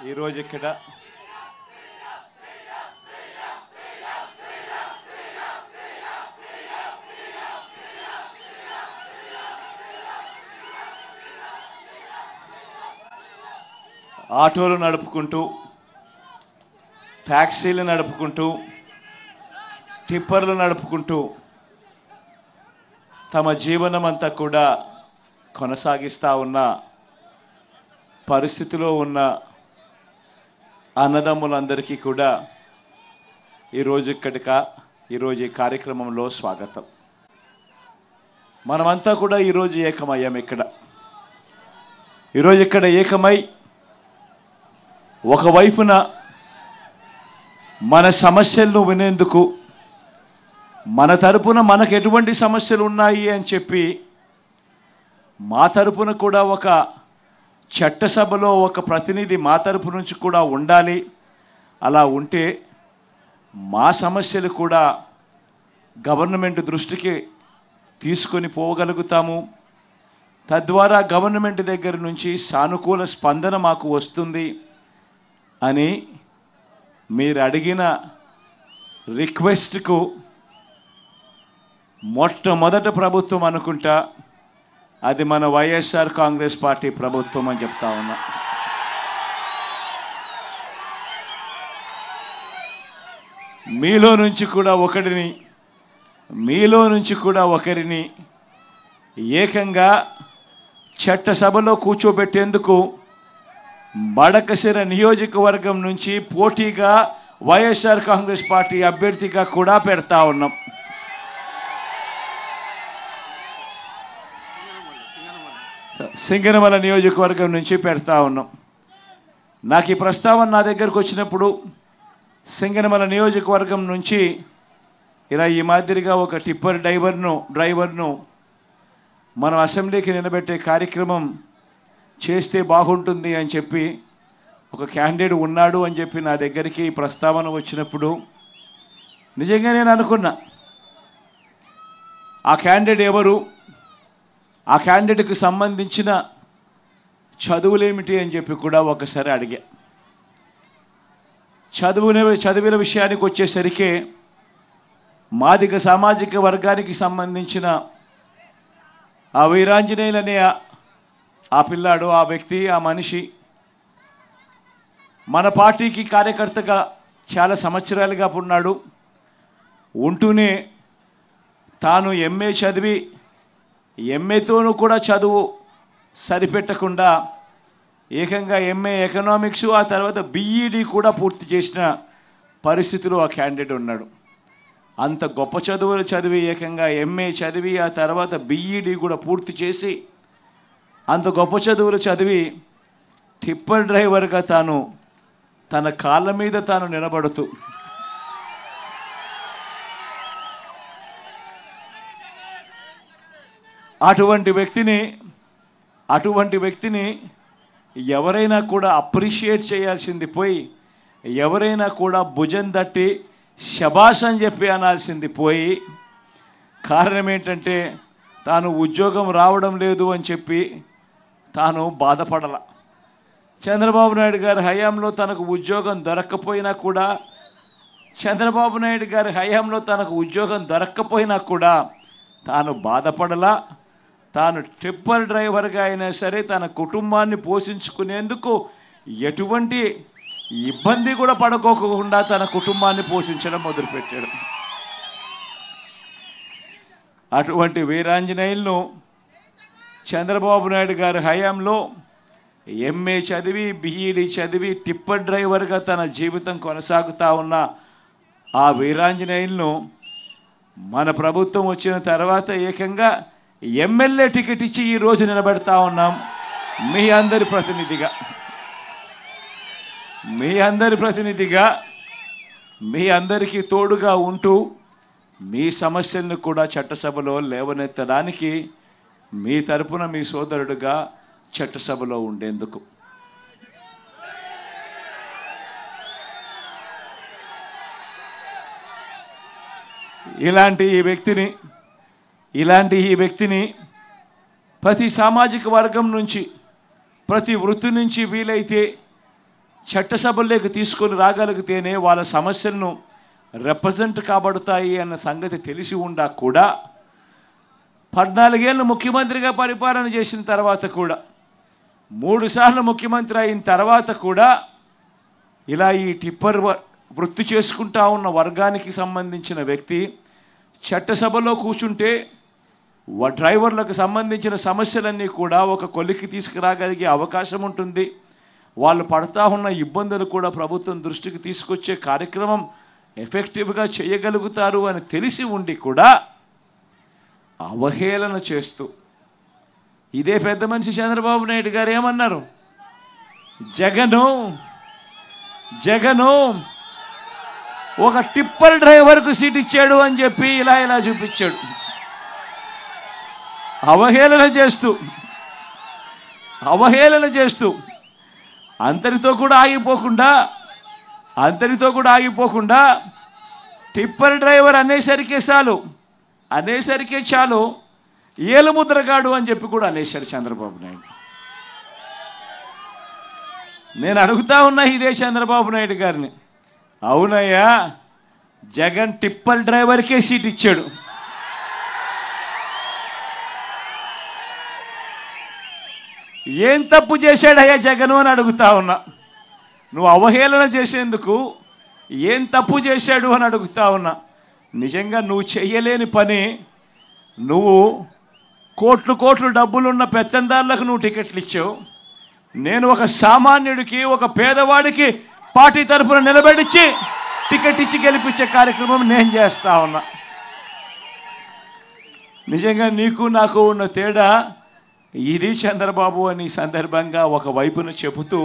ఈరోజు ఇక్కడ ఆటోలు నడుపుకుంటూ, ట్యాక్సీలు నడుపుకుంటూ, టిప్పర్లు నడుపుకుంటూ తమ జీవనం అంతా కూడా కొనసాగిస్తూ ఉన్న పరిస్థితిలో ఉన్న అన్నదమ్ములందరికీ కూడా ఈరోజు ఈ కార్యక్రమంలో స్వాగతం. మనమంతా కూడా ఈరోజు ఏకమయ్యాం. ఈరోజు ఇక్కడ ఏకమై ఒకవైపున మన సమస్యలను వినేందుకు, మన తరపున మనకు ఎటువంటి సమస్యలు ఉన్నాయి అని చెప్పి మా తరపున కూడా ఒక చట్టసభలో ఒక ప్రతినిధి మా తరపు నుంచి కూడా ఉండాలి. అలా ఉంటే మా సమస్యలు కూడా గవర్నమెంట్ దృష్టికి తీసుకొని పోగలుగుతాము. తద్వారా గవర్నమెంట్ దగ్గర నుంచి సానుకూల స్పందన మాకు వస్తుంది అని మీరు అడిగిన రిక్వెస్ట్కు మొట్టమొదటి ప్రభుత్వం అనుకుంటా అది మన వైఎస్ఆర్ కాంగ్రెస్ పార్టీ ప్రభుత్వం అని చెప్తా ఉన్నా. మీలో నుంచి కూడా ఒకరిని ఏకంగా చట్టసభలో కూర్చోబెట్టేందుకు బడకశిర నియోజకవర్గం నుంచి పోటీగా వైఎస్ఆర్ కాంగ్రెస్ పార్టీ అభ్యర్థిగా కూడా పెడతా ఉన్నాం. సింగనమల నియోజకవర్గం నుంచి పెడతా ఉన్నాం. నాకు ఈ ప్రస్తావన నా దగ్గరకు వచ్చినప్పుడు సింగనమల నియోజకవర్గం నుంచి ఇలా ఈ మాదిరిగా ఒక టిప్పర్ డ్రైవర్ను మనం అసెంబ్లీకి నిలబెట్టే కార్యక్రమం చేస్తే బాగుంటుంది అని చెప్పి ఒక క్యాండిడేట్ ఉన్నాడు అని చెప్పి నా దగ్గరికి ప్రస్తావన వచ్చినప్పుడు నిజంగా నేను అనుకున్నా, ఆ క్యాండిడేట్ ఎవరు, ఆ క్యాండిడేట్కి సంబంధించిన చదువులేమిటి అని చెప్పి కూడా ఒకసారి అడిగా. చదివిన విషయానికి వచ్చేసరికి మాదిగ సామాజిక వర్గానికి సంబంధించిన ఆ వీరాంజనేయులు అనే ఆ పిల్లాడు, ఆ వ్యక్తి, ఆ మనిషి మన పార్టీకి కార్యకర్తగా చాలా సంవత్సరాలుగా ఉన్నాడు. ఉంటూనే తాను ఎంఏ చదివి ఎంఏతోనూ కూడా చదువు సరిపెట్టకుండా ఏకంగా ఎంఏ ఎకనామిక్స్, ఆ తర్వాత బీఈడి కూడా పూర్తి చేసిన పరిస్థితిలో ఆ క్యాండిడేట్ ఉన్నాడు. అంత గొప్ప చదువులు చదివి ఏకంగా ఎంఏ చదివి ఆ తర్వాత బీఈడి కూడా పూర్తి చేసి అంత గొప్ప చదువులు చదివి టిప్పర్ డ్రైవర్గా తన కాళ్ళ మీద తాను నిలబడుతూ అటువంటి వ్యక్తిని ఎవరైనా కూడా అప్రిషియేట్ చేయాల్సింది పోయి, ఎవరైనా కూడా భుజం తట్టి శబాష్ అని చెప్పి అనాల్సింది పోయి, కారణం ఏంటంటే తాను ఉద్యోగం రావడం లేదు అని చెప్పి తాను బాధపడాల. చంద్రబాబు నాయుడు గారి హయాంలో తనకు ఉద్యోగం దొరక్కపోయినా కూడా తాను బాధపడలా. తాను టిప్పర్ డ్రైవర్గా అయినా సరే తన కుటుంబాన్ని పోషించుకునేందుకు ఎటువంటి ఇబ్బంది కూడా పడుకోకుండా తన కుటుంబాన్ని పోషించడం మొదలుపెట్టాడు. అటువంటి వీరాంజనేయులను చంద్రబాబు నాయుడు గారి హయాంలో ఎంఏ చదివి బీఈడి చదివి టిప్పర్ డ్రైవర్గా తన జీవితం కొనసాగుతూ ఉన్న ఆ వీరాంజనేయులను మన ప్రభుత్వం వచ్చిన తర్వాత ఏకంగా ఎమ్మెల్యే టికెట్ ఇచ్చి ఈరోజు నిలబెడతా ఉన్నాం. మీ అందరి ప్రతినిధిగా మీ అందరికీ తోడుగా ఉంటూ మీ సమస్యలను కూడా చట్టసభలో లేవనెత్తడానికి మీ తరపున మీ సోదరుడుగా చట్టసభలో ఉండేందుకు ఇలాంటి ఈ వ్యక్తిని ప్రతి సామాజిక వర్గం నుంచి, ప్రతి వృత్తి నుంచి వీలైతే చట్టసభల్లోకి తీసుకొని రాగలిగితేనే వాళ్ళ సమస్యలను రిప్రజెంట్ కాబడతాయి అన్న సంగతి తెలిసి ఉండా కూడా 14 ఏళ్ళు ముఖ్యమంత్రిగా పరిపాలన చేసిన తర్వాత కూడా 3 సార్లు ముఖ్యమంత్రి అయిన తర్వాత కూడా ఇలా ఈ టిప్పర్ వృత్తి చేసుకుంటా ఉన్న వర్గానికి సంబంధించిన వ్యక్తి చట్టసభలో కూర్చుంటే డ్రైవర్లకు సంబంధించిన సమస్యలన్నీ కూడా ఒక కొలిక్కి తీసుకురాగలిగే అవకాశం ఉంటుంది. వాళ్ళు పడతా ఉన్న ఇబ్బందులు కూడా ప్రభుత్వం దృష్టికి తీసుకొచ్చే కార్యక్రమం ఎఫెక్టివ్గా చేయగలుగుతారు అని తెలిసి ఉండి కూడా అవహేళన చేస్తూ ఇదే పెద్ద మనిషి చంద్రబాబు నాయుడు గారు ఏమన్నారు? జగను ఒక టిప్పర్ డ్రైవర్కు సీట్ ఇచ్చాడు అని చెప్పి ఇలా చూపించాడు. అవహేళన చేస్తూ అంతటితో కూడా ఆగిపోకుండా టిప్పర్ డ్రైవర్ అనేసరికే చాలు ఏలుముద్రగాడు అని చెప్పి కూడా అనేశారు చంద్రబాబు నాయుడు. నేను అడుగుతా ఉన్నా ఇదే చంద్రబాబు నాయుడు గారిని, అవునయ్యా జగన్ టిప్పర్ డ్రైవర్కే సీట్ ఇచ్చాడు, ఏం తప్పు చేశాడయ్యా జగన్ అని అడుగుతా ఉన్నా. నువ్వు అవహేళన చేసేందుకు ఏం తప్పు చేశాడు అని అడుగుతా ఉన్నా. నిజంగా నువ్వు చెయ్యలేని పని, నువ్వు కోట్లు డబ్బులున్న పెత్తందారులకు నువ్వు టికెట్లు ఇచ్చావు. నేను ఒక సామాన్యుడికి, ఒక పేదవాడికి పార్టీ తరఫున నిలబెట్టించి టికెట్ ఇచ్చి గెలిపించే కార్యక్రమం నేను చేస్తా ఉన్నా. నిజంగా నీకు నాకు ఉన్న తేడా ఇది చంద్రబాబు అని సందర్భంగా ఒక వైపున చెబుతూ